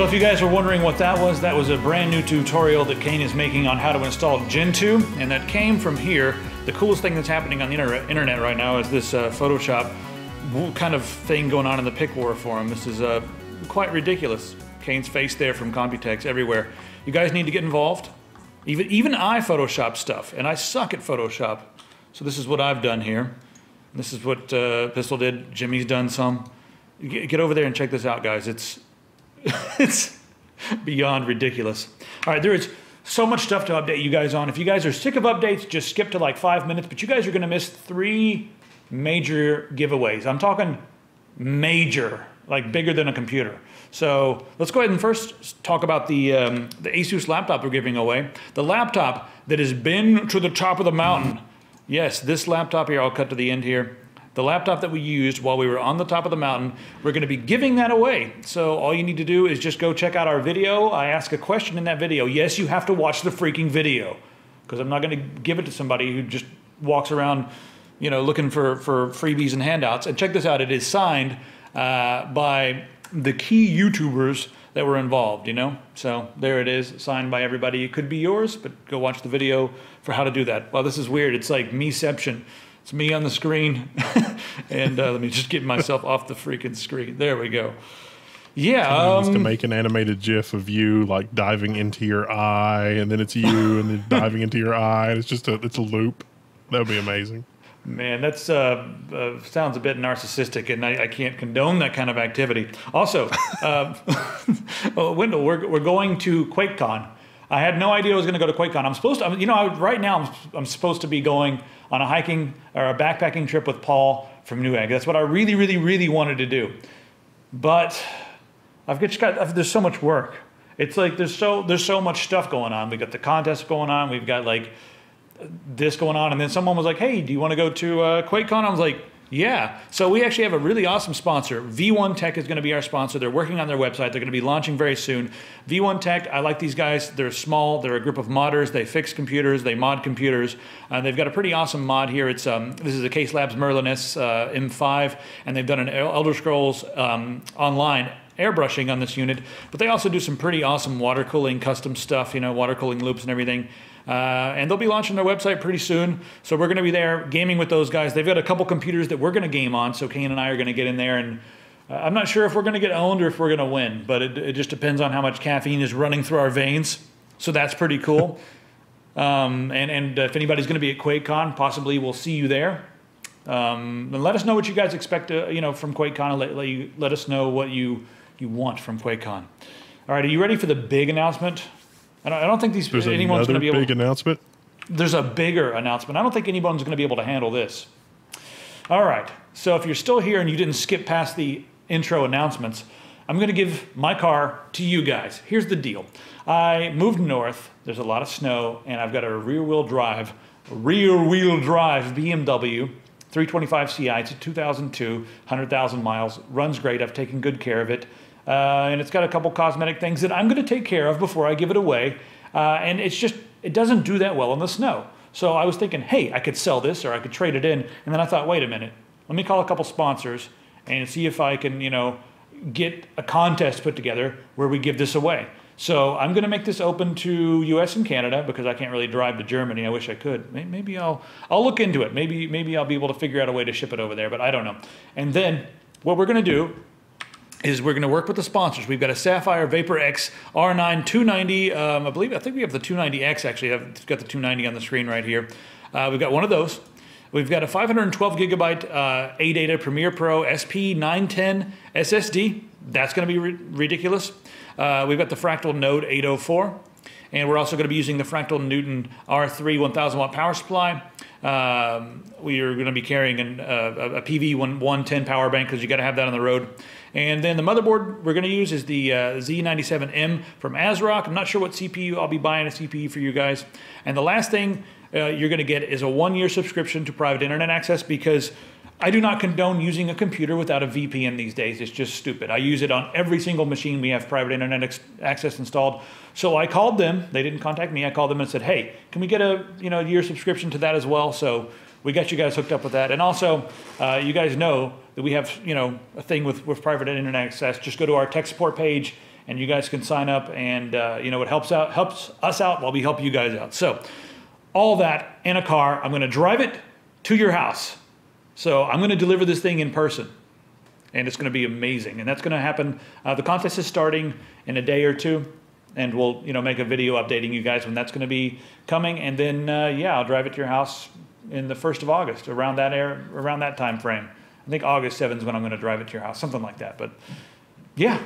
So if you guys were wondering what that was a brand new tutorial that Kane is making on how to install Gentoo, and that came from here. The coolest thing that's happening on the internet right now is this Photoshop kind of thing going on in the pick war forum. This is quite ridiculous. Kane's face there from Computex everywhere. You guys need to get involved. Even I Photoshop stuff, and I suck at Photoshop. So this is what I've done here. This is what Pistol did. Jimmy's done some. Get over there and check this out, guys. It's beyond ridiculous. All right, there is so much stuff to update you guys on. If you guys are sick of updates, just skip to like 5 minutes. But you guys are going to miss 3 major giveaways. I'm talking major, like bigger than a computer. So let's go ahead and first talk about the Asus laptop we're giving away. The laptop that has been to the top of the mountain. Yes, this laptop here, I'll cut to the end here. The laptop that we used while we were on the top of the mountain, we're going to be giving that away. So all you need to do is just go check out our video. I ask a question in that video. Yes, you have to watch the freaking video, because I'm not going to give it to somebody who just walks around, you know, looking for freebies and handouts. And check this out. It is signed by the key YouTubers that were involved, you know? So there it is, signed by everybody. It could be yours, but go watch the video for how to do that. Well, this is weird. It's like meception. It's me on the screen. And let me just get myself off the freaking screen. There we go. Yeah. Needs to make an animated GIF of you like diving into your eye, and then it's you, and then diving into your eye. And it's just it's a loop. That would be amazing. Man, that sounds a bit narcissistic, and I can't condone that kind of activity. Also, Wendell, we're going to QuakeCon. I had no idea I was going to go to QuakeCon. I'm supposed to, you know, right now I'm supposed to be going on a hiking or a backpacking trip with Paul from Newegg. That's what I really, really, really wanted to do. But there's so much work. It's like there's so much stuff going on. We got the contest going on. We've got like this going on, and then someone was like, "Hey, do you want to go to QuakeCon?" I was like, "Yeah." So we actually have a really awesome sponsor. V1 Tech is going to be our sponsor. They're working on their website. They're going to be launching very soon. V1 Tech, I like these guys. They're small. They're a group of modders. They fix computers. They mod computers. They've got a pretty awesome mod here. It's this is a Case Labs Merlin S M5, and they've done an Elder Scrolls Online airbrushing on this unit. But they also do some pretty awesome water cooling custom stuff. You know, water cooling loops and everything. And they'll be launching their website pretty soon. So we're going to be there gaming with those guys. They've got a couple computers that we're going to game on. So Kane and I are going to get in there. And I'm not sure if we're going to get owned or if we're going to win. But it just depends on how much caffeine is running through our veins. So that's pretty cool. And if anybody's going to be at QuakeCon, possibly we'll see you there. And let us know what you guys expect from QuakeCon. Let us know what you want from QuakeCon. All right, are you ready for the big announcement? I don't think anyone's going to be able. Big announcement. There's a bigger announcement. I don't think anyone's going to be able to handle this. All right. So if you're still here and you didn't skip past the intro announcements, I'm going to give my car to you guys. Here's the deal. I moved north. There's a lot of snow, and I've got a rear-wheel drive BMW 325ci. It's a 2002, 100,000 miles. Runs great. I've taken good care of it. And it's got a couple cosmetic things that I'm going to take care of before I give it away. And it doesn't do that well in the snow. So I was thinking, hey, I could sell this or I could trade it in. And then I thought, wait a minute, let me call a couple sponsors and see if I can, get a contest put together where we give this away. So I'm going to make this open to US and Canada because I can't really drive to Germany. I wish I could. Maybe I'll look into it. Maybe I'll be able to figure out a way to ship it over there, but I don't know. And then what we're going to do is we're going to work with the sponsors. We've got a Sapphire Vapor X R9 290. I think we have the 290X actually. I've got the 290 on the screen right here. We've got one of those. We've got a 512 gigabyte ADATA Premiere Pro SP 910 SSD. That's going to be ridiculous. We've got the Fractal Node 804. And we're also going to be using the Fractal Newton R3 1000 watt power supply. We are going to be carrying a PV 110 power bank because you got to have that on the road. And then the motherboard we're going to use is the Z97M from ASRock. I'm not sure what CPU. I'll be buying a CPU for you guys. And the last thing you're going to get is a 1-year subscription to private internet access because I do not condone using a computer without a VPN these days. It's just stupid. I use it on every single machine we have private internet access installed. So I called them. They didn't contact me. I called them and said, hey, can we get a year subscription to that as well? So we got you guys hooked up with that. And also, you guys know that we have a thing with private internet access. Just go to our tech support page and you guys can sign up, and it helps us out while we help you guys out. So all that in a car. I'm going to drive it to your house. So I'm going to deliver this thing in person, and it's going to be amazing. And that's going to happen. The contest is starting in a day or two, and we'll make a video updating you guys when that's going to be coming. And then I'll drive it to your house in the 1st of August, around that time frame. I think August 7th is when I'm going to drive it to your house, something like that. But yeah,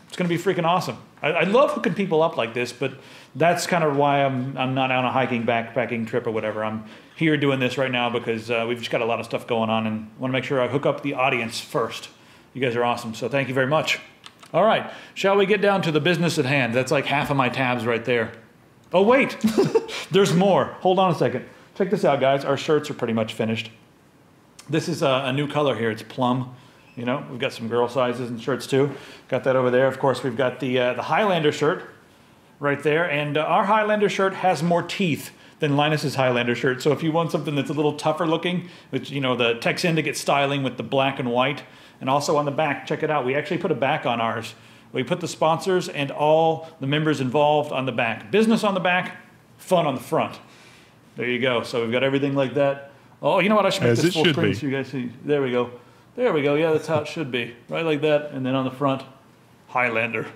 it's going to be freaking awesome. I love hooking people up like this, but that's kind of why I'm not on a hiking backpacking trip or whatever. I'm here doing this right now because we've just got a lot of stuff going on, and want to make sure I hook up the audience first. You guys are awesome, so thank you very much. All right, shall we get down to the business at hand? That's like half of my tabs right there. Oh, wait, there's more. Hold on a second. Check this out, guys. Our shirts are pretty much finished. This is a new color here. It's plum. We've got some girl sizes and shirts too. Got that over there. Of course, we've got the Highlander shirt right there. And our Highlander shirt has more teeth than Linus's Highlander shirt. So if you want something that's a little tougher looking, which, the Tech Syndicate styling with the black and white, and also on the back, check it out. We actually put a back on ours. We put the sponsors and all the members involved on the back. Business on the back, fun on the front. There you go. So we've got everything like that. Oh, you know what? I should make this full screen so you guys see. There we go. There we go. Yeah, that's how it should be. Right like that. And then on the front, Highlander.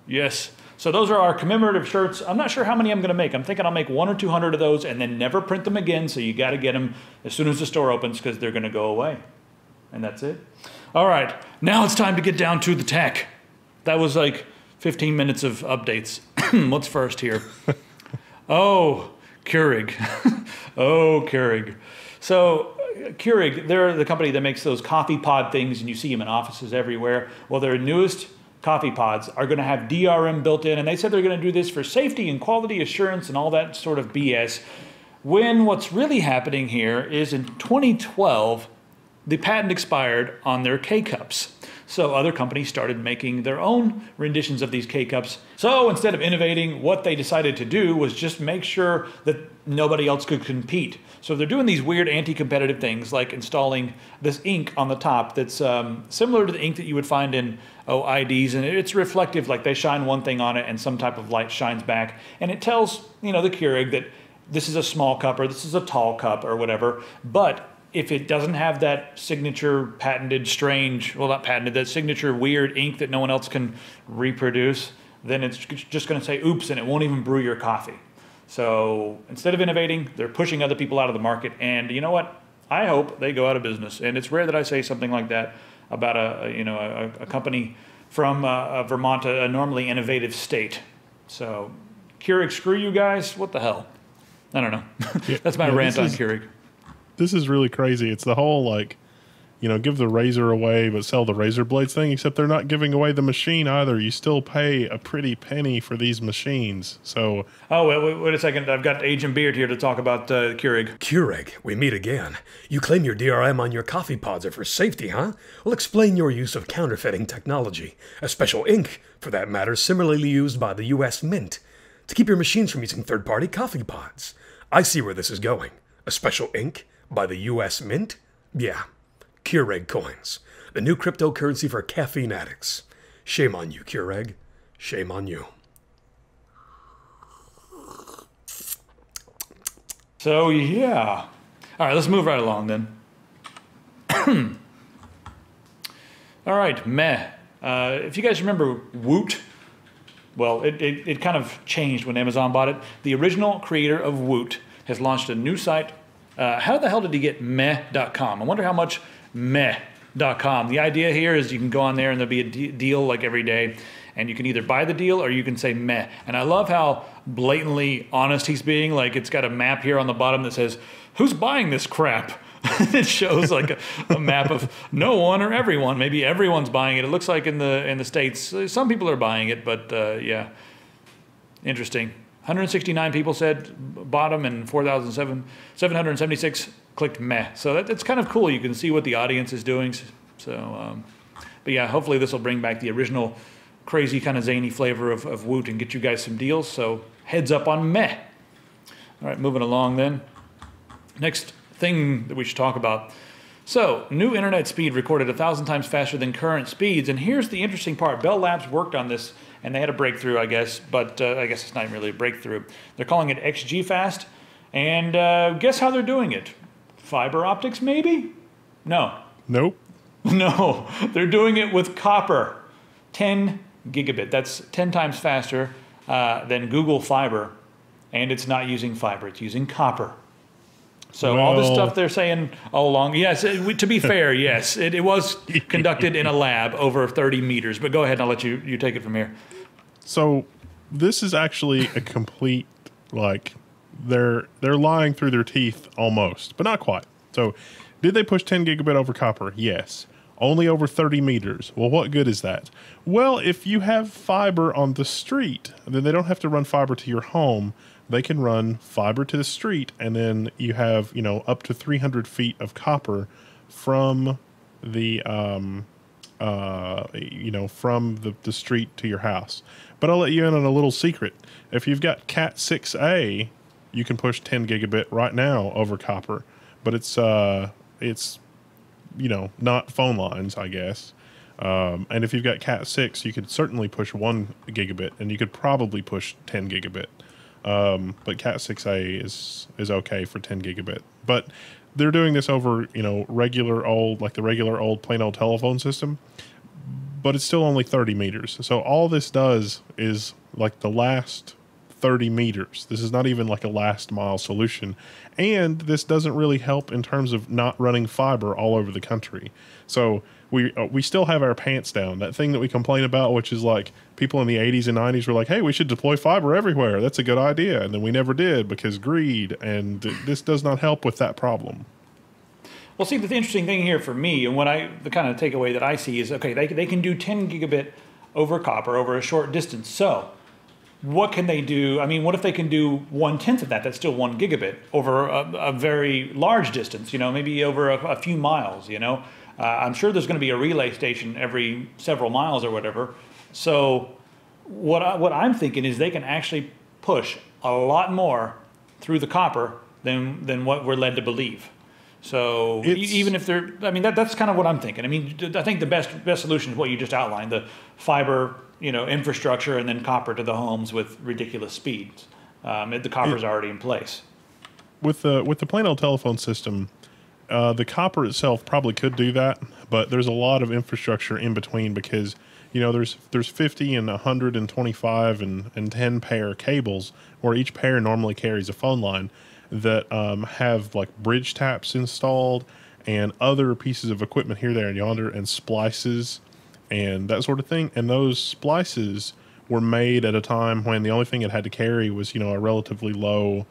Yes. So those are our commemorative shirts. I'm not sure how many I'm going to make. I'm thinking I'll make 100 or 200 of those and then never print them again. So you got to get them as soon as the store opens because they're going to go away. And that's it. All right. Now it's time to get down to the tech. That was like 15 minutes of updates. What's first here? Oh, Kurig. Oh, Kurig. So Kurig, they're the company that makes those coffee pod things, and you see them in offices everywhere. Well, their newest coffee pods are going to have DRM built in, and they said they're going to do this for safety and quality assurance and all that sort of BS. When what's really happening here is in 2012, the patent expired on their K-Cups. So other companies started making their own renditions of these K-Cups. So instead of innovating, what they decided to do was just make sure that nobody else could compete. So they're doing these weird anti-competitive things like installing this ink on the top that's similar to the ink that you would find in IDs, and it's reflective, like they shine one thing on it and some type of light shines back. And it tells, the Keurig that this is a small cup or this is a tall cup or whatever, but if it doesn't have that signature patented strange, well, not patented, that signature weird ink that no one else can reproduce, then it's just going to say oops, and it won't even brew your coffee. So instead of innovating, they're pushing other people out of the market. And you know what? I hope they go out of business. And it's rare that I say something like that about a company from Vermont, a normally innovative state. So Keurig, screw you guys. What the hell? I don't know. That's my rant on Keurig. This is really crazy. It's the whole give the razor away but sell the razor blades thing, except they're not giving away the machine either. You still pay a pretty penny for these machines. So wait a second. I've got Agent Beard here to talk about Keurig. Keurig, we meet again. You claim your DRM on your coffee pods are for safety, huh? Well, explain your use of counterfeiting technology. A special ink, for that matter, similarly used by the U.S. Mint, to keep your machines from using third-party coffee pods. I see where this is going. A special ink by the U.S. Mint? Yeah. Keurig coins. The new cryptocurrency for caffeine addicts. Shame on you, Keurig. Shame on you. So, yeah. All right, let's move right along then. All right, meh. If you guys remember Woot, well, it kind of changed when Amazon bought it. The original creator of Woot has launched a new site. How the hell did he get meh.com? I wonder how much meh.com. The idea here is you can go on there and there'll be a deal like every day, and you can either buy the deal or you can say meh. And I love how blatantly honest he's being. Like, it's got a map here on the bottom that says, who's buying this crap? It shows like a map of no one or everyone. Maybe everyone's buying it. It looks like in the States, some people are buying it, but yeah, interesting. 169 people said bottom and 4,776 clicked meh. So that's kind of cool. You can see what the audience is doing. So, but yeah, hopefully this will bring back the original crazy kind of zany flavor of Woot and get you guys some deals. So heads up on meh. All right, moving along then. Next thing that we should talk about. So, new internet speed recorded 1,000 times faster than current speeds. And here's the interesting part. Bell Labs worked on this and they had a breakthrough, I guess, but I guess it's not really a breakthrough. They're calling it XG-Fast, and guess how they're doing it? Fiber optics, maybe? No. Nope. No, they're doing it with copper. 10 gigabit. That's 10 times faster than Google Fiber, and it's not using fiber. It's using copper. So all this stuff they're saying all along, yes, to be fair, yes, it was conducted in a lab over 30 meters. But go ahead, and I'll let you take it from here. So this is actually a complete, like, they're lying through their teeth almost, but not quite. So did they push 10 gigabit over copper? Yes. Only over 30 meters. Well, what good is that? Well, if you have fiber on the street, then they don't have to run fiber to your home. They can run fiber to the street, and then you have, you know, up to 300 feet of copper from the, you know, from the street to your house. But I'll let you in on a little secret. If you've got Cat 6A, you can push 10 gigabit right now over copper, but it's you know, not phone lines, I guess. And if you've got Cat 6, you could certainly push 1 gigabit, and you could probably push 10 gigabit. But Cat 6A is okay for 10 gigabit. But they're doing this over, you know, regular old, like the regular old plain old telephone system, but it's still only 30 meters. So all this does is like the last 30 meters. This is not even like a last mile solution. And this doesn't really help in terms of not running fiber all over the country. So we still have our pants down. That thing that we complain about, which is like people in the 80s and 90s were like, hey, we should deploy fiber everywhere. That's a good idea. And then we never did because greed. And this does not help with that problem. Well, see, the interesting thing here for me, and the kind of takeaway that I see is, okay, they can do 10 gigabit over copper over a short distance. So what can they do? I mean, what if they can do 1/10 of that? That's still 1 gigabit over a very large distance, you know, maybe over a few miles, you know. I'm sure there's going to be a relay station every several miles or whatever. So what I'm thinking is they can actually push a lot more through the copper than what we're led to believe. So even if they're, I mean, that's kind of what I'm thinking. I mean, I think the best solution is what you just outlined, the fiber, you know, infrastructure, and then copper to the homes with ridiculous speeds. The copper's already in place. With the plain old telephone system, the copper itself probably could do that, but there's a lot of infrastructure in between because, you know, there's 50 and 125 and 10 pair cables where each pair normally carries a phone line that have like bridge taps installed and other pieces of equipment here, there, and yonder, and splices and that sort of thing. And those splices were made at a time when the only thing it had to carry was, you know, a relatively low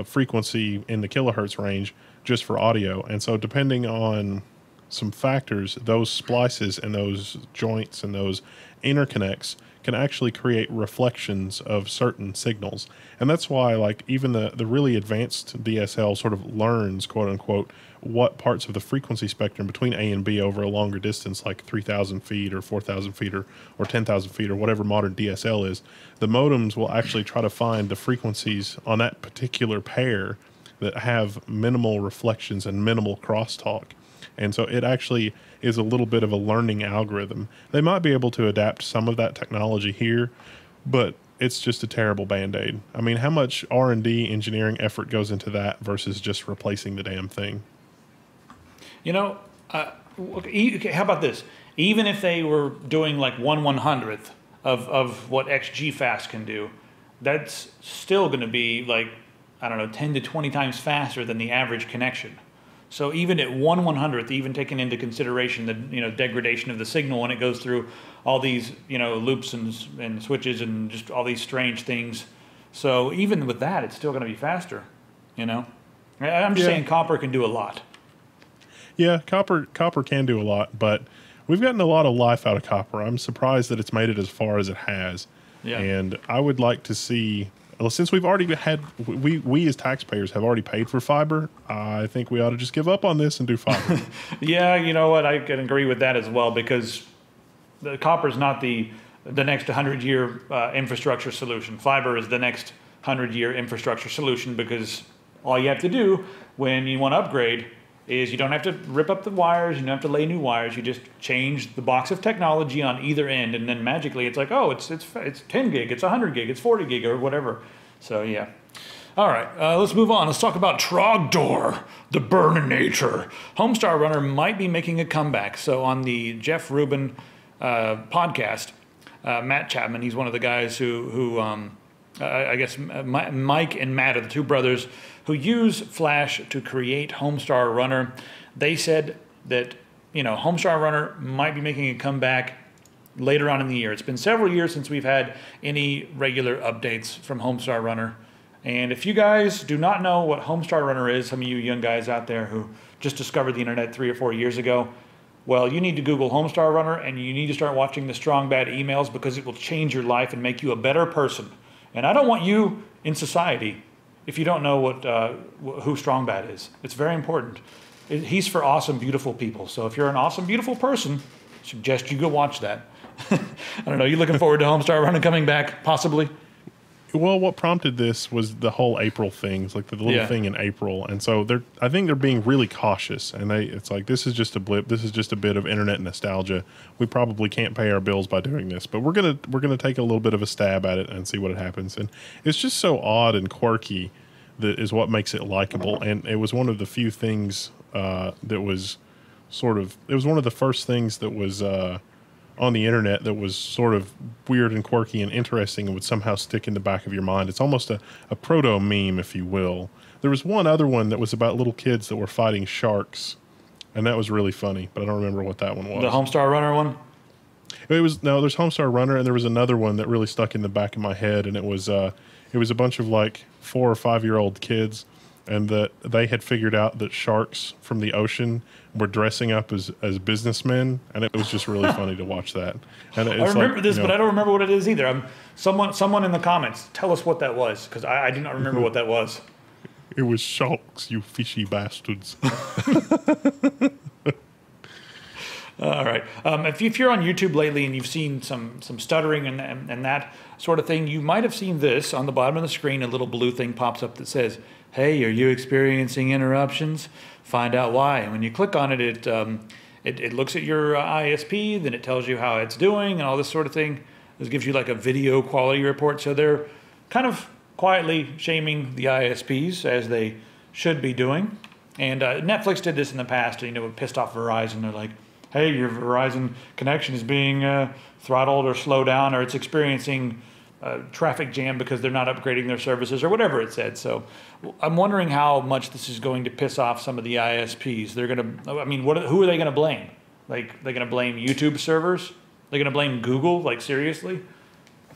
frequency in the kilohertz range just for audio. And so depending on some factors, those splices and those joints and those interconnects can actually create reflections of certain signals. And that's why, like, even the really advanced DSL sort of learns, quote unquote, what parts of the frequency spectrum between A and B over a longer distance, like 3,000 feet or 4,000 feet or 10,000 feet or whatever modern DSL is. The modems will actually try to find the frequencies on that particular pair that have minimal reflections and minimal crosstalk. And so it actually is a little bit of a learning algorithm. They might be able to adapt some of that technology here, but it's just a terrible Band-Aid. I mean, how much R&D engineering effort goes into that versus just replacing the damn thing? You know, how about this? Even if they were doing like 1/100th of what XG-Fast can do, that's still going to be like, I don't know, 10 to 20 times faster than the average connection. So even at 1/100th, even taking into consideration the, you know, degradation of the signal when it goes through all these, you know, loops and switches and just all these strange things. So even with that, it's still going to be faster, you know. I'm just saying copper can do a lot. Yeah, copper can do a lot, but we've gotten a lot of life out of copper. I'm surprised that it's made it as far as it has. Yeah. And I would like to see, well, since we've already had, we as taxpayers have already paid for fiber, I think we ought to just give up on this and do fiber. Yeah, you know what? I can agree with that as well, because the copper is not the next 100-year infrastructure solution. Fiber is the next 100-year infrastructure solution, because all you have to do when you want to upgrade is you don't have to rip up the wires, you don't have to lay new wires. You just change the box of technology on either end, and then magically it's like, oh, it's 10 gig, it's 100 gig, it's 40 gig, or whatever. So yeah. All right, let's move on. Let's talk about Trogdor, the Burninator. Homestar Runner might be making a comeback. So on the Jeff Rubin podcast, Matt Chapman, he's one of the guys who I guess Mike and Matt are the two brothers who use Flash to create Homestar Runner. They said that, Homestar Runner might be making a comeback later on in the year. It's been several years since we've had any regular updates from Homestar Runner. And if you guys do not know what Homestar Runner is, some of you young guys out there who just discovered the internet 3 or 4 years ago, well, you need to Google Homestar Runner, and you need to start watching the Strong Bad emails, because it will change your life and make you a better person. And I don't want you in society if you don't know who Strong Bad is. It's very important. He's for awesome, beautiful people. So if you're an awesome, beautiful person, I suggest you go watch that. I don't know. You looking forward to Homestar Runner coming back, possibly? Well, what prompted this was the whole April things, like the little thing in April, and so I think they're being really cautious, and it's like, this is just a blip, this is just a bit of internet nostalgia. We probably can't pay our bills by doing this, but we're gonna take a little bit of a stab at it and see what happens. And it's just so odd and quirky that is what makes it likable. And it was one of the few things that was it was one of the first things that was on the internet that was sort of weird and quirky and interesting and would somehow stick in the back of your mind. It's almost a proto meme, if you will. There was one other one that was about little kids that were fighting sharks, and that was really funny, but I don't remember what that one was. The Homestar Runner one? There's Homestar Runner, and there was another one that really stuck in the back of my head, and it was a bunch of like 4 or 5 year old kids, and that they had figured out that sharks from the ocean were dressing up as businessmen, and it was just really funny to watch that. And I remember this, but I don't remember what it is either. Someone in the comments, tell us what that was, because I do not remember what that was. It was sharks, you fishy bastards. All right. If you're on YouTube lately and you've seen some stuttering and that sort of thing, you might have seen this on the bottom of the screen. A little blue thing pops up that says, "Hey, are you experiencing interruptions? Find out why." And when you click on it, it looks at your ISP, then it tells you how it's doing and all this sort of thing. This gives you like a video quality report. So they're kind of quietly shaming the ISPs, as they should be doing. And Netflix did this in the past. It pissed off Verizon. They're like, hey, your Verizon connection is being throttled or slowed down, or it's experiencing traffic jam because they're not upgrading their services, or whatever it said. So I'm wondering how much this is going to piss off some of the ISPs. They're going to, who are they going to blame? Like, they're going to blame YouTube servers? They're going to blame Google? Like, seriously?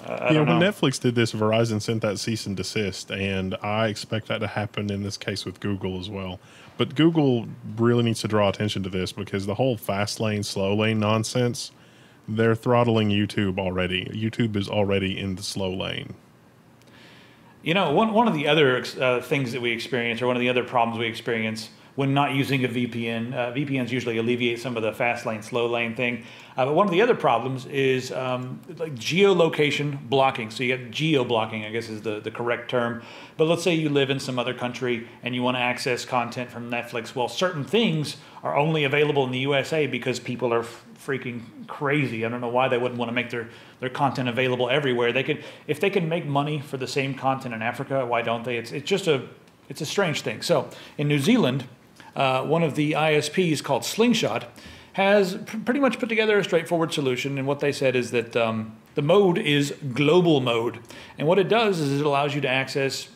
I don't know. When Netflix did this, Verizon sent that cease and desist, and I expect that to happen in this case with Google as well. But Google really needs to draw attention to this, because the whole fast lane, slow lane nonsense, they're throttling YouTube already. YouTube is already in the slow lane. One of the other things that we experience, or one of the other problems we experience when not using a VPN, VPNs usually alleviate some of the fast lane, slow lane thing. But one of the other problems is like geolocation blocking. So you get geo-blocking, I guess is the correct term. But let's say you live in some other country and you want to access content from Netflix. Well, certain things are only available in the USA because people are freaking crazy. I don't know why they wouldn't want to make their content available everywhere. If they can make money for the same content in Africa, why don't they? It's a strange thing. So in New Zealand, one of the ISPs called Slingshot has pretty much put together a straightforward solution. And what they said is that the mode is global mode. And what it does is it allows you to access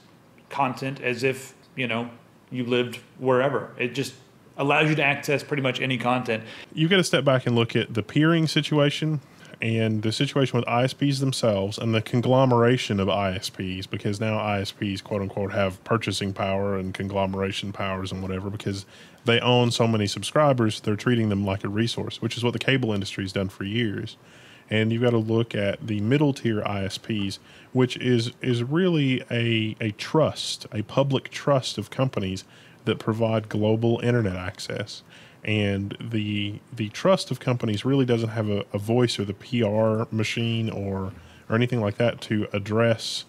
content as if, you lived wherever. It just allows you to access pretty much any content. You've got to step back and look at the peering situation and the situation with ISPs themselves and the conglomeration of ISPs, because now ISPs, quote unquote, have purchasing power and conglomeration powers and whatever, because they own so many subscribers, they're treating them like a resource, which is what the cable industry's done for years. And you've got to look at the middle tier ISPs, which is really a trust, a public trust of companies that provide global internet access. And the trust of companies really doesn't have a voice or the PR machine or anything like that to address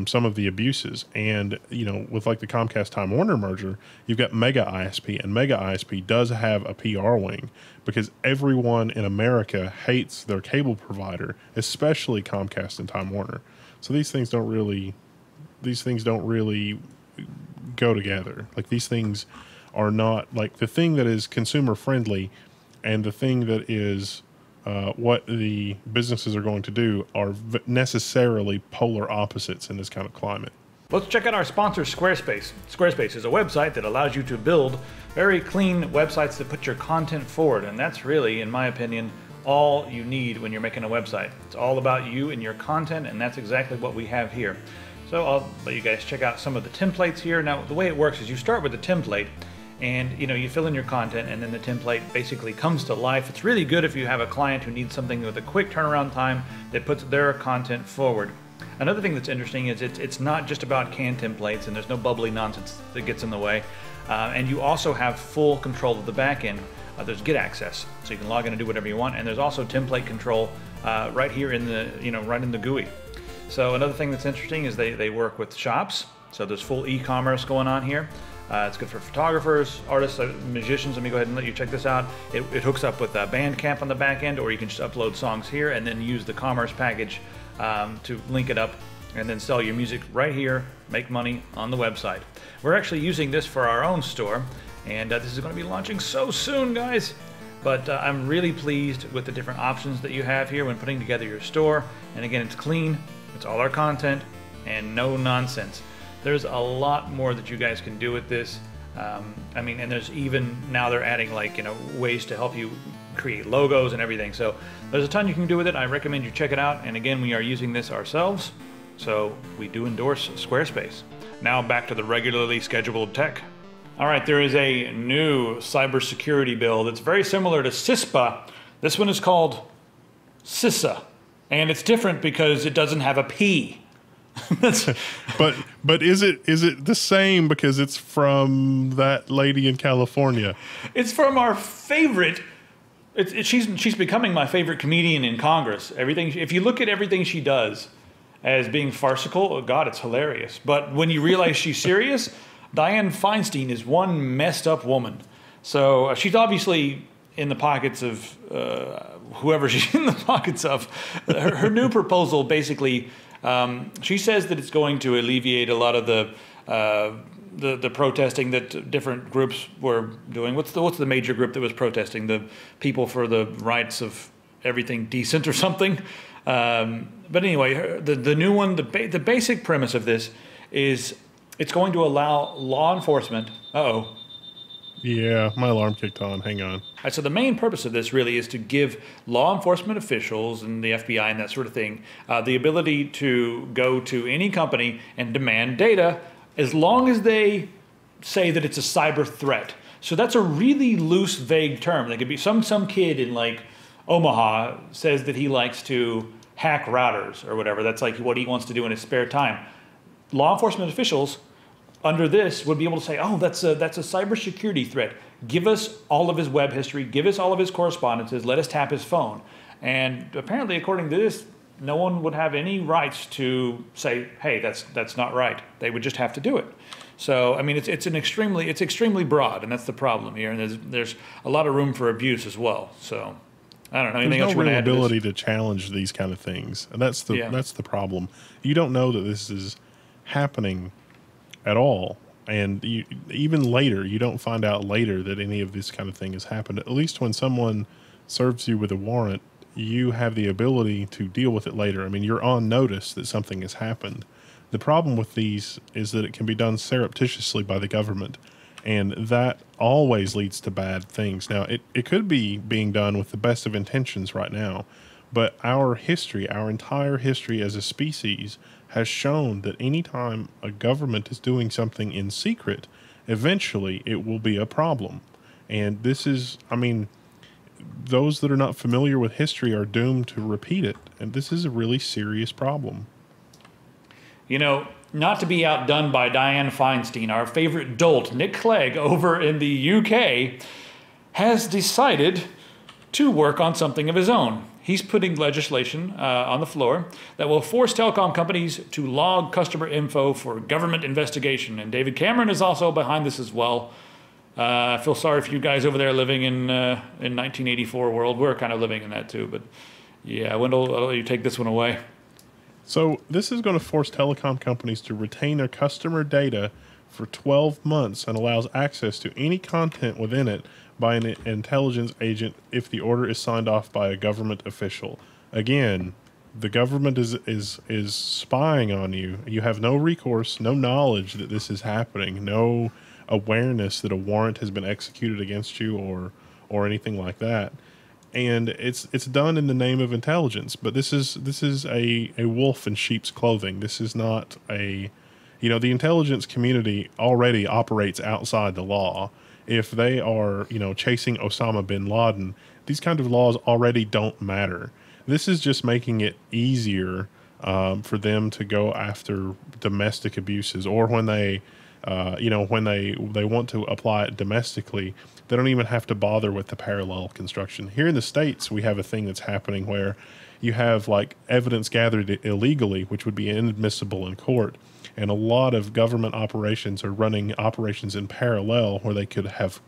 some of the abuses. And, you know, with like the Comcast Time Warner merger, you've got Mega ISP, and Mega ISP does have a PR wing because everyone in America hates their cable provider, especially Comcast and Time Warner. So these things don't really go together. Like, these things are not like the thing that is consumer friendly and the thing that is what the businesses are going to do are necessarily polar opposites in this kind of climate. Let's check out our sponsor, Squarespace. Squarespace is a website that allows you to build very clean websites that put your content forward, and that's really, in my opinion, all you need when you're making a website. It's all about you and your content, and that's exactly what we have here. So I'll let you guys check out some of the templates here. Now, the way it works is you start with a template, and you fill in your content, and then the template basically comes to life. It's really good if you have a client who needs something with a quick turnaround time that puts their content forward. Another thing that's interesting is it's not just about canned templates, and there's no bubbly nonsense that gets in the way. And you also have full control of the back end. There's Git access, so you can log in and do whatever you want. And there's also template control right here in the right in the GUI. So another thing that's interesting is they work with shops. So there's full e-commerce going on here. It's good for photographers, artists, musicians. Let me go ahead and let you check this out. It hooks up with Bandcamp on the back end, or you can just upload songs here and then use the commerce package to link it up and then sell your music right here, make money on the website. We're actually using this for our own store, and this is going to be launching so soon, guys. But I'm really pleased with the different options that you have here when putting together your store. And again, it's clean, it's all our content, and no nonsense. There's a lot more that you guys can do with this. I mean, and there's even now they're adding ways to help you create logos and everything. So there's a ton you can do with it. I recommend you check it out. And again, we are using this ourselves, so we do endorse Squarespace. Now back to the regularly scheduled tech. All right, there is a new cybersecurity bill that's very similar to CISPA. This one is called CISA, and it's different because it doesn't have a P. but is it the same because it's from that lady in California? It's from our favorite. She's becoming my favorite comedian in Congress. If you look at everything she does as being farcical, oh God, it's hilarious. But when you realize she's serious, Dianne Feinstein is one messed up woman. So she's obviously in the pockets of whoever she's in the pockets of. Her new proposal basically. She says that it's going to alleviate a lot of the protesting that different groups were doing. What's the major group that was protesting? The people for the rights of everything decent or something. But anyway, the new one, the basic premise of this is it's going to allow law enforcement. Uh-oh. Yeah, my alarm kicked on. Hang on. So the main purpose of this really is to give law enforcement officials and the FBI and that sort of thing the ability to go to any company and demand data as long as they say that it's a cyber threat. So that's a really loose, vague term. They could be some kid in like Omaha says that he likes to hack routers or whatever. That's like what he wants to do in his spare time. Law enforcement officials under this would be able to say, oh, that's a cybersecurity threat. Give us all of his web history. Give us all of his correspondences. Let us tap his phone. And apparently, according to this, no one would have any rights to say, hey, that's not right. They would just have to do it. So, I mean, it's extremely broad, and that's the problem here. And there's a lot of room for abuse as well. So, I don't know. Anything else you want to add to this? There's no real ability to challenge these kind of things, and that's the problem. You don't know that this is happening at all, and even later, you don't find out later that any of this kind of thing has happened. At least when someone serves you with a warrant, you have the ability to deal with it later. I mean, you're on notice that something has happened. The problem with these is that it can be done surreptitiously by the government, and that always leads to bad things. Now, it could be being done with the best of intentions right now, but our entire history as a species has shown that anytime a government is doing something in secret, eventually it will be a problem. And this is, I mean, those that are not familiar with history are doomed to repeat it. And this is a really serious problem. You know, not to be outdone by Dianne Feinstein, our favorite dolt, Nick Clegg, over in the UK, has decided to work on something of his own. he's putting legislation on the floor that will force telecom companies to log customer info for government investigation. And David Cameron is also behind this as well. I feel sorry for you guys over there living in 1984 world. We're kind of living in that too. But yeah, Wendell, I'll let you take this one away. So this is going to force telecom companies to retain their customer data for 12 months and allows access to any content within it by an intelligence agent if the order is signed off by a government official. Again, the government is spying on you. You have no recourse, no knowledge that this is happening, no awareness that a warrant has been executed against you or anything like that. And it's done in the name of intelligence, but this is a wolf in sheep's clothing. This is not the intelligence community already operates outside the law. If they are, chasing Osama bin Laden, these kind of laws already don't matter. This is just making it easier for them to go after domestic abuses, or when they want to apply it domestically, they don't even have to bother with the parallel construction. Here in the States, we have a thing that's happening where you have like evidence gathered illegally, which would be inadmissible in court. And a lot of government operations are running operations in parallel where they could have,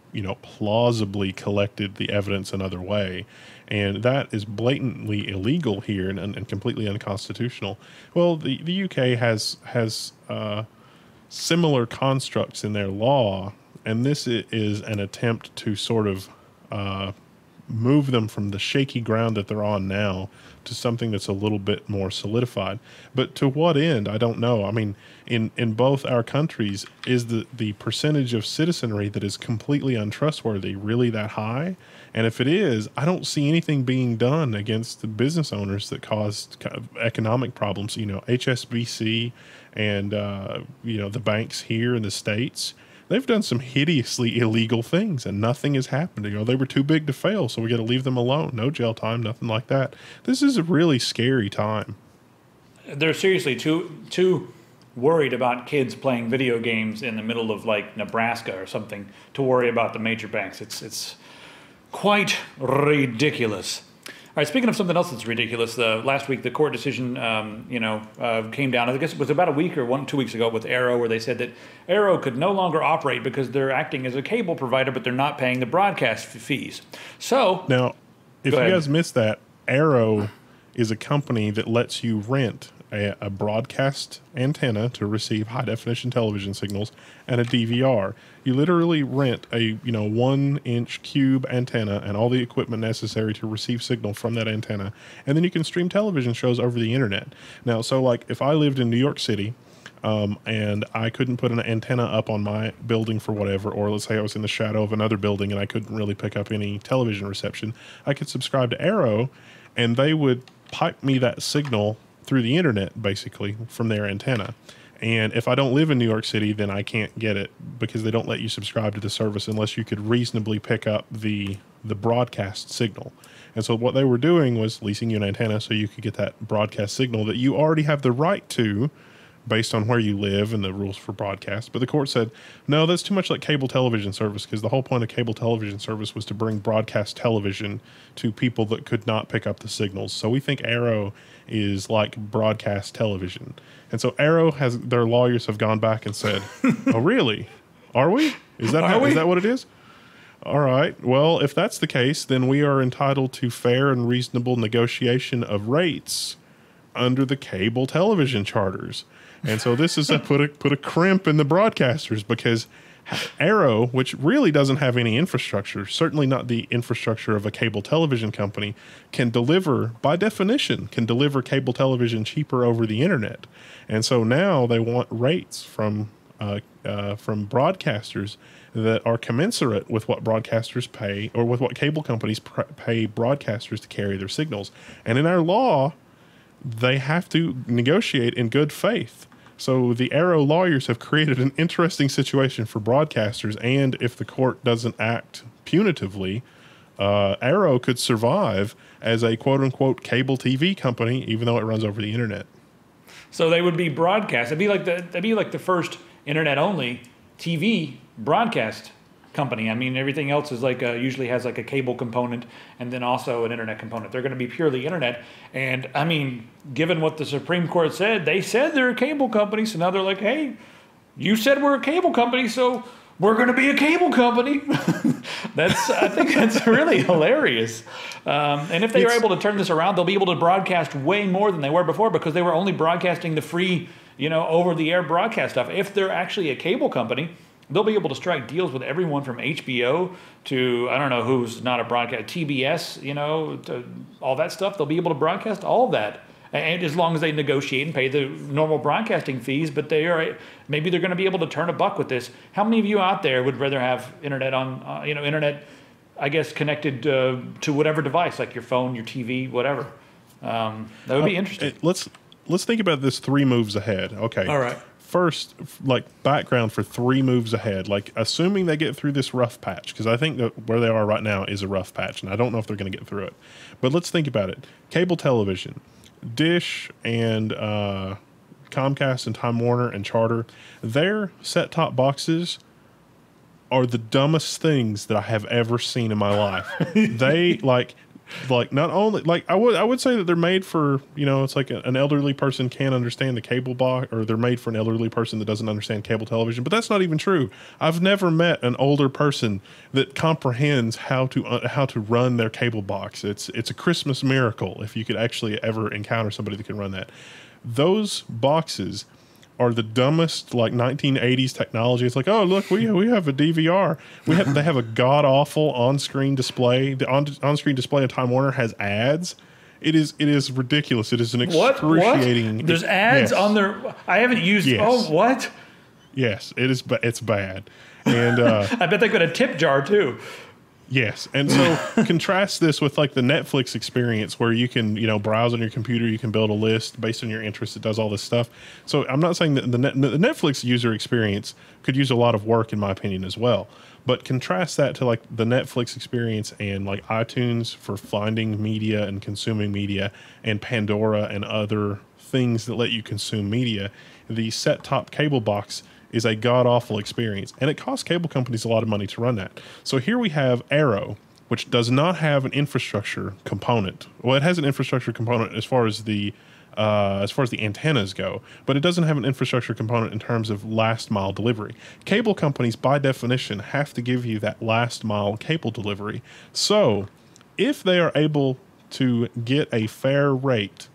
plausibly collected the evidence another way. And that is blatantly illegal here and completely unconstitutional. Well, the UK has similar constructs in their law, and this is an attempt to sort of move them from the shaky ground that they're on now to something that's a little bit more solidified. But to what end, I don't know. I mean, in both our countries, is the percentage of citizenry that is completely untrustworthy really that high? And if it is, I don't see anything being done against the business owners that caused kind of economic problems. HSBC and, the banks here in the States, they've done some hideously illegal things and nothing has happened. They were too big to fail, so we got to leave them alone. No jail time, nothing like that. This is a really scary time. They're seriously too worried about kids playing video games in the middle of like Nebraska or something to worry about the major banks. It's quite ridiculous. All right, speaking of something else that's ridiculous, last week the court decision, came down. I guess it was about a week or 2 weeks ago with Aereo, where they said that Aereo could no longer operate because they're acting as a cable provider, but they're not paying the broadcast fees. So now, if you guys missed that, Aereo is a company that lets you rent a broadcast antenna to receive high definition television signals and a DVR. You literally rent a 1-inch cube antenna and all the equipment necessary to receive signal from that antenna, and then you can stream television shows over the internet. Now, so like if I lived in New York City and I couldn't put an antenna up on my building for whatever, or let's say I was in the shadow of another building and I couldn't really pick up any television reception, I could subscribe to Aereo and they would pipe me that signal through the internet, basically, from their antenna. And if I don't live in New York City, then I can't get it because they don't let you subscribe to the service unless you could reasonably pick up the broadcast signal. And so what they were doing was leasing you an antenna so you could get that broadcast signal that you already have the right to based on where you live and the rules for broadcast. But the court said, no, that's too much like cable television service, because the whole point of cable television service was to bring broadcast television to people that could not pick up the signals. So we think Aereo is like broadcast television. And so Aereo their lawyers have gone back and said, oh, really? Are we? Is that what it is? All right. Well, if that's the case, then we are entitled to fair and reasonable negotiation of rates under the cable television charters. And so this is put a crimp in the broadcasters, because Aereo, which really doesn't have any infrastructure, certainly not the infrastructure of a cable television company, can deliver, by definition, cable television cheaper over the internet. And so now they want rates from broadcasters that are commensurate with what broadcasters pay, or with what cable companies pay broadcasters to carry their signals. And in our law, they have to negotiate in good faith. So the Aereo lawyers have created an interesting situation for broadcasters, and if the court doesn't act punitively, Aereo could survive as a quote-unquote cable TV company, even though it runs over the internet. So they would be broadcast. That'd be like the first internet-only TV broadcast company. I mean, everything else is like usually has like a cable component and then also an internet component. They're going to be purely internet. And I mean, given what the Supreme Court said, they said they're a cable company. So now they're like, hey, you said we're a cable company, so we're going to be a cable company. I think that's really hilarious. And if they are able to turn this around, they'll be able to broadcast way more than they were before, because they were only broadcasting the free, over-the-air broadcast stuff. If they're actually a cable company, they'll be able to strike deals with everyone from HBO to, I don't know who's not a broadcast, TBS, to all that stuff. They'll be able to broadcast all of that. And as long as they negotiate and pay the normal broadcasting fees, but maybe they're going to be able to turn a buck with this. How many of you out there would rather have internet on, internet, I guess, connected to whatever device, like your phone, your TV, whatever? That would be interesting. Let's think about this 3 moves ahead. Okay. All right. First, like background for 3 moves ahead, like assuming they get through this rough patch, because I think that where they are right now is a rough patch, and I don't know if they're going to get through it. But let's think about it. Cable television. Dish and Comcast and Time Warner and Charter, their set-top boxes are the dumbest things that I have ever seen in my life. They like not only I would say that they're made for, it's like an elderly person can't understand the cable box, or they're made for an elderly person that doesn't understand cable television, but that's not even true. I've never met an older person that comprehends how to run their cable box. It's a Christmas miracle if you could actually ever encounter somebody that can run that. Those boxes are the dumbest, like 1980s technology. It's like, oh look, we have a DVR. They have a god awful on-screen display. The on-screen display of Time Warner has ads. It is ridiculous. It is an excruciating. What? There's ads on their. I haven't used. Yes. Oh, what? Yes, it is. It's bad. And I bet they got a tip jar too. Yes, and so contrast this with like the Netflix experience, where you can browse on your computer, you can build a list based on your interest. It does all this stuff. So I'm not saying that the Netflix user experience could use a lot of work, in my opinion, as well. But contrast that to like the Netflix experience and like iTunes for finding media and consuming media, and Pandora and other things that let you consume media. The set-top cable box is a god-awful experience, and it costs cable companies a lot of money to run that. So here we have Aereo, which does not have an infrastructure component. Well, it has an infrastructure component as far as the antennas go, but it doesn't have an infrastructure component in terms of last mile delivery. Cable companies, by definition, have to give you that last mile cable delivery. So if they are able to get a fair rate,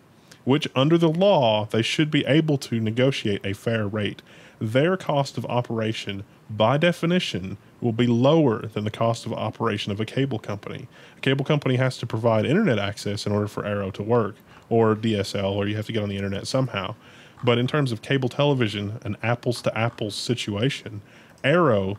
which under the law they should be able to negotiate a fair rate, their cost of operation, by definition, will be lower than the cost of operation of a cable company. A cable company has to provide internet access in order for Aereo to work, or DSL, or you have to get on the internet somehow. But in terms of cable television, an apples-to-apples situation, Aereo,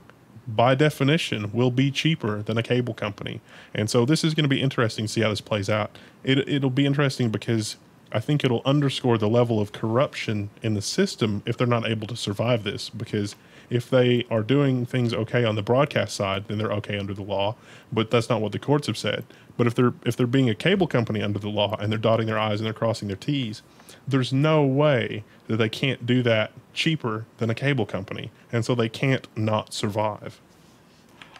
by definition, will be cheaper than a cable company. And so this is going to be interesting to see how this plays out. It'll be interesting because I think it'll underscore the level of corruption in the system if they're not able to survive this. Because if they are doing things okay on the broadcast side, then they're okay under the law. But that's not what the courts have said. But if they're being a cable company under the law, and they're dotting their I's and they're crossing their T's, there's no way that they can't do that cheaper than a cable company. And so they can't not survive.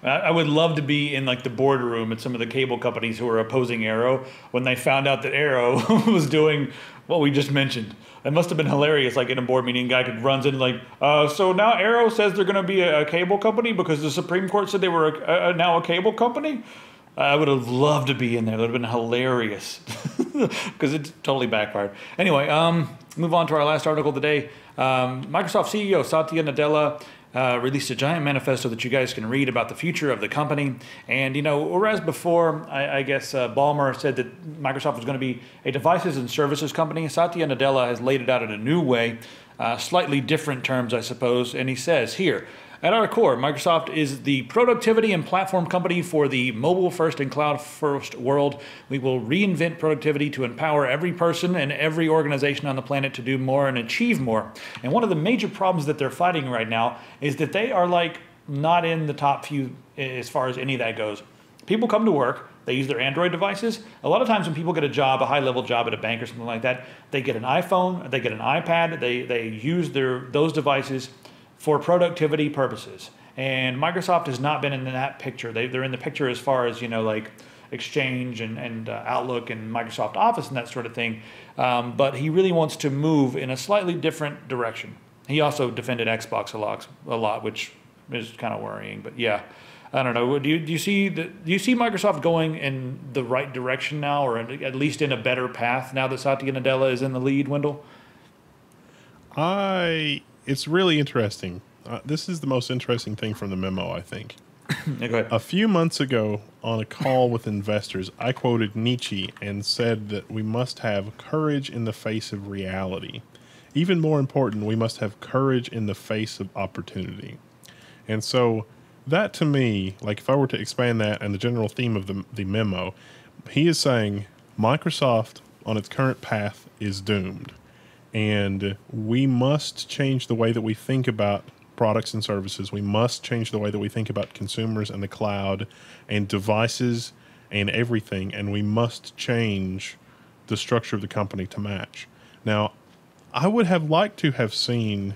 I would love to be in like the boardroom at some of the cable companies who are opposing Aereo when they found out that Aereo was doing what we just mentioned. It must have been hilarious, like in a board meeting, a guy runs in like, so now Aereo says they're going to be a cable company because the Supreme Court said they were now a cable company? I would have loved to be in there. That would have been hilarious because it's totally backfired. Anyway, move on to our last article today. Microsoft CEO Satya Nadella released a giant manifesto that you guys can read about the future of the company. And, whereas before, I guess Ballmer said that Microsoft was going to be a devices and services company, Satya Nadella has laid it out in a new way, slightly different terms, I suppose. And he says here, at our core, Microsoft is the productivity and platform company for the mobile-first and cloud-first world. We will reinvent productivity to empower every person and every organization on the planet to do more and achieve more. And one of the major problems that they're fighting right now is that they are not in the top few as far as any of that goes. People come to work, they use their Android devices. A lot of times when people get a job, a high-level job at a bank or something like that, they get an iPhone, they get an iPad, they use those devices for productivity purposes. And Microsoft has not been in that picture. They're in the picture as far as, like Exchange and Outlook and Microsoft Office and that sort of thing. But he really wants to move in a slightly different direction. He also defended Xbox a lot, which is kind of worrying. But yeah, I don't know. Do you see Microsoft going in the right direction now, or at least in a better path now that Satya Nadella is in the lead, Wendell? It's really interesting. This is the most interesting thing from the memo, I think. Yeah, go ahead. A few months ago, on a call with investors, I quoted Nietzsche and said that we must have courage in the face of reality. Even more important, we must have courage in the face of opportunity. And so that, to me, like if I were to expand that and the general theme of the memo, he is saying Microsoft on its current path is doomed. And we must change the way that we think about products and services. We must change the way that we think about consumers and the cloud and devices and everything. And we must change the structure of the company to match. Now, I would have liked to have seen,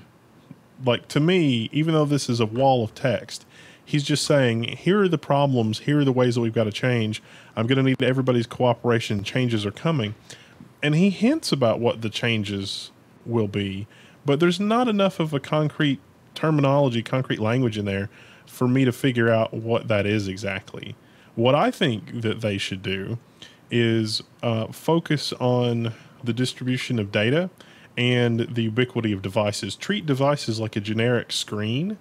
like, to me, even though this is a wall of text, he's just saying, here are the problems, here are the ways that we've got to change. I'm going to need everybody's cooperation. Changes are coming. And he hints about what the changes will be, but there's not enough of a concrete terminology, concrete language in there for me to figure out what that is exactly. What I think that they should do is focus on the distribution of data and the ubiquity of devices. Treat devices like a generic screen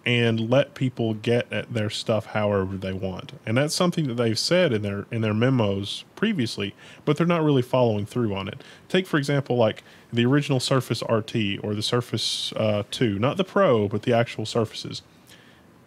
and let people get at their stuff however they want. And that's something that they've said in their memos previously, but they're not really following through on it. Take, for example, like the original Surface RT or the Surface 2, not the Pro, but the actual Surfaces.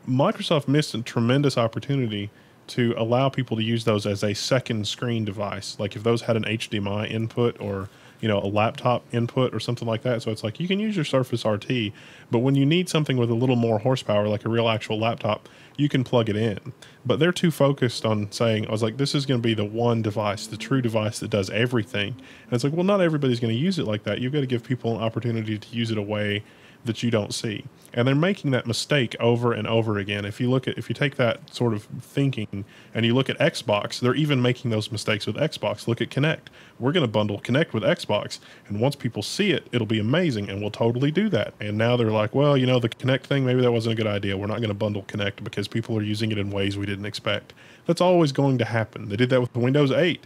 Microsoft missed a tremendous opportunity to allow people to use those as a second screen device. Like if those had an HDMI input or a laptop input or something like that. So it's like you can use your Surface RT, but when you need something with a little more horsepower, like a real actual laptop, you can plug it in. But they're too focused on saying, I was like, this is going to be the one device, the true device that does everything. And it's like, well, not everybody's going to use it like that. You've got to give people an opportunity to use it a way that you don't see. And they're making that mistake over and over again. If you take that sort of thinking and you look at Xbox, they're even making those mistakes with Xbox. Look at Kinect. We're going to bundle Kinect with Xbox, and once people see it, it'll be amazing, and we'll totally do that. And now they're like, well, the Kinect thing, maybe that wasn't a good idea. We're not going to bundle Kinect because people are using it in ways we didn't expect. That's always going to happen. They did that with Windows 8.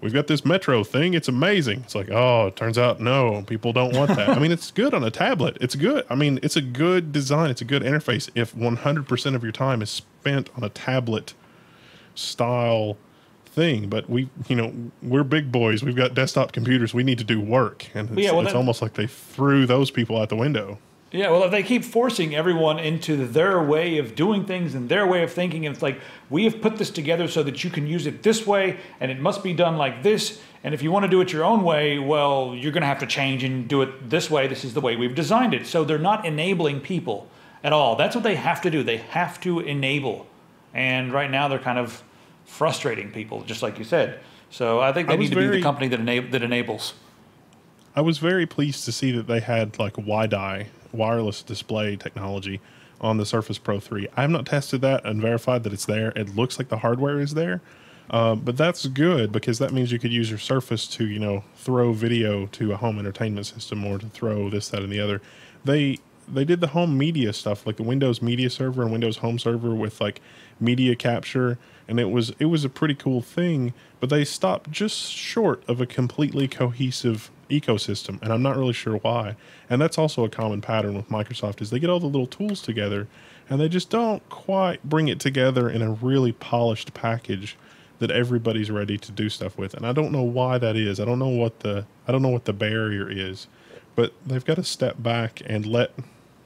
We've got this Metro thing. It's amazing. It's like, oh, it turns out, no, people don't want that. I mean, it's good on a tablet. It's good. I mean, it's a good design. It's a good interface. If 100% of your time is spent on a tablet style thing, but we're big boys. We've got desktop computers. We need to do work. And it's almost like they threw those people out the window. Yeah, well, if they keep forcing everyone into their way of doing things and their way of thinking, and it's like, we have put this together so that you can use it this way, and it must be done like this, and if you want to do it your own way, well, you're going to have to change and do it this way. This is the way we've designed it. So they're not enabling people at all. That's what they have to do. They have to enable. And right now they're kind of frustrating people, just like you said. So I think they need to be the company that enables. I was very pleased to see that they had like WiDi, wireless display technology, on the Surface Pro 3. I have not tested that and verified that it's there. It looks like the hardware is there, but that's good because that means you could use your Surface to, throw video to a home entertainment system or to throw this, that, and the other. They did the home media stuff, like the Windows Media Server and Windows Home Server with like media capture, and it was a pretty cool thing, but they stopped just short of a completely cohesive ecosystem, and I'm not really sure why. And that's also a common pattern with Microsoft, is they get all the little tools together and they just don't quite bring it together in a really polished package that everybody's ready to do stuff with. And I don't know why that is. I don't know what the barrier is, but they've got to step back and let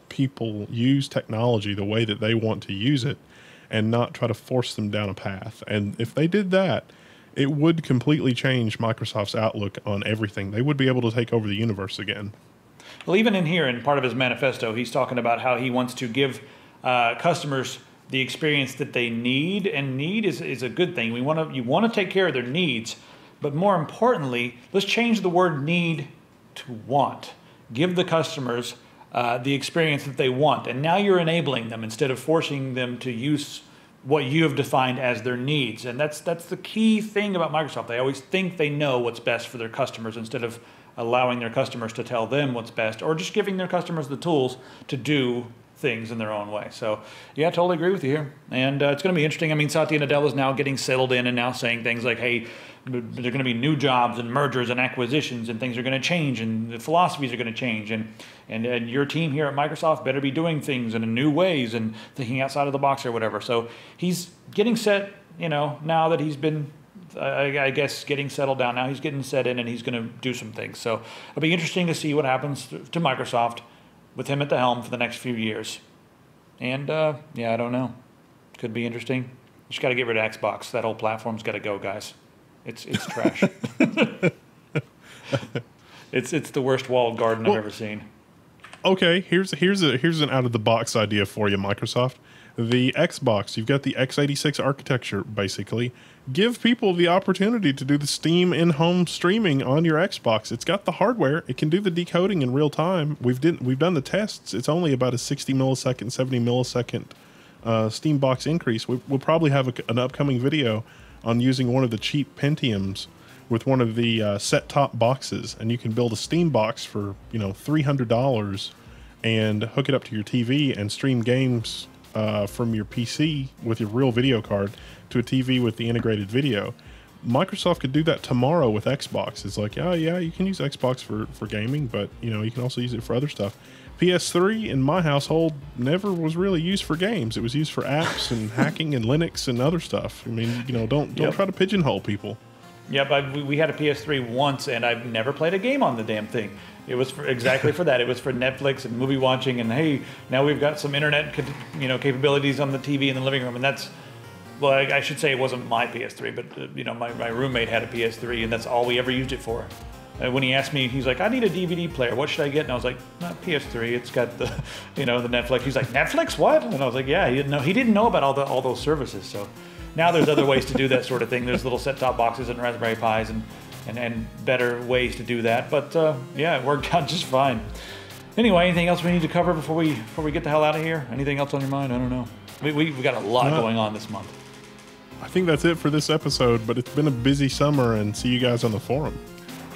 people use technology the way that they want to use it and not try to force them down a path. And if they did that, it would completely change Microsoft's outlook on everything. They would be able to take over the universe again. Well, even in here, in part of his manifesto, he's talking about how he wants to give customers the experience that they need, and need is a good thing. You want to take care of their needs, but more importantly, let's change the word need to want. Give the customers the experience that they want. And now you're enabling them instead of forcing them to use what you have defined as their needs. And that's the key thing about Microsoft. They always think they know what's best for their customers instead of allowing their customers to tell them what's best, or just giving their customers the tools to do things in their own way. So yeah, totally agree with you here. And it's going to be interesting. I mean, Satya Nadella is now getting settled in and now saying things like, hey, there are going to be new jobs and mergers and acquisitions, and things are going to change, and the philosophies are going to change, and your team here at Microsoft better be doing things in new ways and thinking outside of the box or whatever. So he's getting set, now that he's been, I guess, getting settled down. Now he's getting set in, and he's going to do some things. So it'll be interesting to see what happens to Microsoft with him at the helm for the next few years. And yeah, I don't know. Could be interesting. You just got to get rid of Xbox. That whole platform's got to go, guys. It's trash. It's the worst walled garden I've ever seen. Okay, here's an out of the box idea for you, Microsoft. The Xbox, you've got the x86 architecture, basically. Give people the opportunity to do the Steam in-home streaming on your Xbox. It's got the hardware. It can do the decoding in real time. We've done the tests. It's only about a 60 millisecond, 70 millisecond Steam box increase. We'll probably have an upcoming video on using one of the cheap Pentiums with one of the set-top boxes, and you can build a Steam box for $300 and hook it up to your TV and stream games from your PC with your real video card to a TV with the integrated video. Microsoft could do that tomorrow with Xbox. It's like, oh yeah, you can use Xbox for gaming, but you can also use it for other stuff. PS3 in my household never was really used for games. It was used for apps and hacking and Linux and other stuff. I mean, don't try to pigeonhole people. Yep, we had a PS3 once, and I've never played a game on the damn thing. It was exactly for that. It was for Netflix and movie watching, and hey, now we've got some internet, capabilities on the TV in the living room, and that's, well, I should say it wasn't my PS3, but my roommate had a PS3, and that's all we ever used it for. When he asked me, he's like, I need a DVD player. What should I get? And I was like, not PS3. It's got the, the Netflix. He's like, Netflix? What? And I was like, yeah. He didn't know about all those services. So now there's other ways to do that sort of thing. There's little set-top boxes and Raspberry Pis and better ways to do that. But yeah, it worked out just fine. Anyway, anything else we need to cover before we get the hell out of here? Anything else on your mind? I don't know. We got a lot going on this month. I think that's it for this episode. But it's been a busy summer, and see you guys on the forum.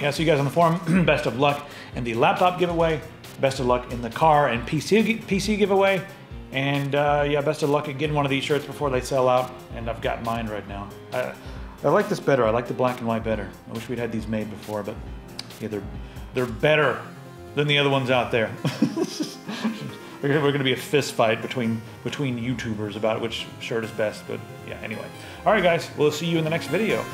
Yeah, see you guys on the forum. Best of luck in the laptop giveaway. Best of luck in the car and PC giveaway. And yeah, best of luck at getting one of these shirts before they sell out. And I've got mine right now. I like this better. I like the black and white better. I wish we'd had these made before, but yeah, they're better than the other ones out there. We're going to be a fist fight between YouTubers about which shirt is best. But yeah, anyway. All right, guys. We'll see you in the next video.